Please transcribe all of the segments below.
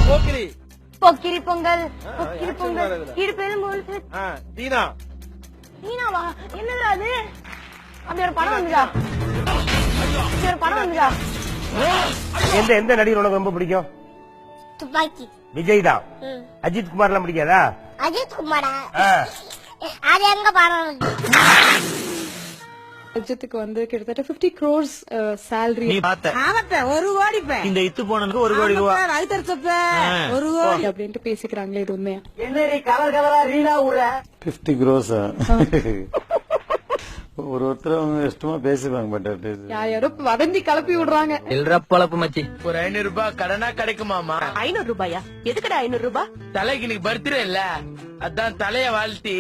போக்கிரி பொக்கிரி பொங்கல் பொக்கிரி பொங்கல் இடுப்பெரும் தீனா நீனாவா என்னது அது அப்படி ஒரு படம் வந்துதா ஒரு படம் வந்துதா எந்த நடிகர் உனக்கு ரொம்ப பிடிக்கும்? துப்பாக்கி விஜய் தான். அஜித் குமார் எல்லாம் பிடிக்காதா? அஜித் குமாரா அது எங்க படம்? அஜித்துக்கு வந்து கிட்டத்தட்ட 50 crores salary. நீ பார்த்த ஆவட்ட 1 கோடி பே இந்த இத்து போனனுக்கு 1 கோடி ரூபாய் வயித்தறிச்சப்ப 1 கோடி அப்படின்ட்டு பேசிக்கிறாங்களே, இது உண்மையா? என்னடி கலர் கலரா ரீனா ஊர 50 crores ஒருத்தர் அவங்க இஷ்டமா பேசுவாங்க. பட் யாரோ வதந்தி கலப்பி விடுறாங்க. பழப்பு மச்சி. ஒரு 500 ரூபாய் கடனா கிடைக்குமாமா? 500 ரூபாயா? எதுக்குடா 500 ரூபாய்? தலைக்கு இன்னைக்கு பர்த்டே இல்ல, அதான் தலைய வாழ்த்தி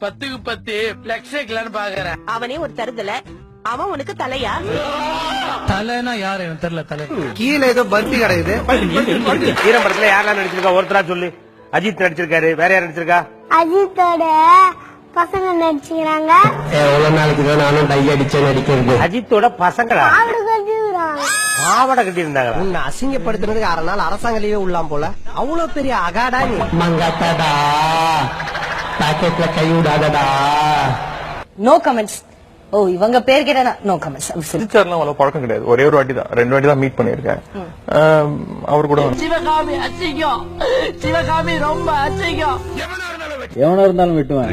10க்கு 10 பிளெக்ஸ் வைக்கலான்னு பாக்குறேன். அவனே ஒரு தருதல, அவன் உனக்கு தலையா? தலைனா யாரு எனக்கு தெரியல. தலை கீழே ஏதோ பர்த்தி கிடைக்குது. ஈரம் படத்துல யாரெல்லாம் நடிச்சிருக்கா ஒருத்தரா சொல்லு. அஜித் நடிச்சிருக்காரு, வேற யார் நடிச்சிருக்கா? அஜித்தோட பசங்க நடிச்சுக்கிறாங்க. எவ்வளவு நாளைக்கு தான் நானும் டை அடிச்சே நடிக்கிறது. அஜித்தோட பசங்களா? ஆடு கட்டிக்கிறாங்க. பாவடை கட்டி இருந்தாங்க. உன்னை அசிங்கப்படுத்துறதுக்கு 6 நாள் அரசாங்கலையே உள்ளாம் போல. அவ்வளவு பெரிய அகாடா நீ. மங்காத்தடா பாக்கெட்ல கை விடாதடா. No comments. ஓ இவங்க பேர் கேட்டா நோ கமெண்ட்ஸ். சிரிச்சார்லாம் அவ்வளவு பழக்கம் கிடையாது. ஒரே ஒரு வாட்டி தான், 2 வாட்டி தான் மீட் பண்ணிருக்கேன். அவர் கூட சிவகாமி அசிங்கம், சிவகாமி ரொம்ப அசிங்கம். எவனா இருந்தாலும் வெட்டுவான்.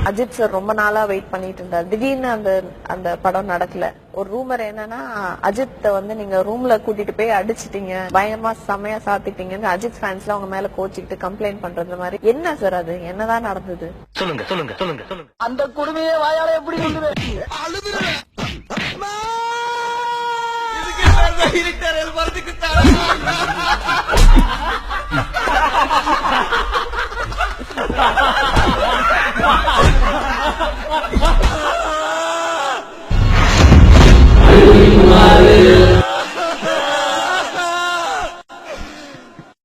அஜித் சார் ரொம்ப நாளா வெயிட் பண்ணிட்டு இருந்தார். திடீர்னு அந்த படம் நடக்கல. ஒரு ரூமர் என்னன்னா, அஜித் வந்து நீங்க ரூம்ல கூட்டிட்டு போய் அடிச்சிட்டீங்க, பயங்கரமா செமையா சாத்திட்டீங்கன்னு அஜித் ஃபேன்ஸ்ல அவங்க மேல கோச்சிக்கிட்டு கம்ப்ளைண்ட் பண்றது மாதிரி. என்ன சார் அது? என்னதான் நடந்தது? சொல்லுங்க சொல்லுங்க சொல்லுங்க சொல்லுங்க. அந்த குடுமையே வாயால எப்படி சொல்லுவேன்? அழுதுறேன்.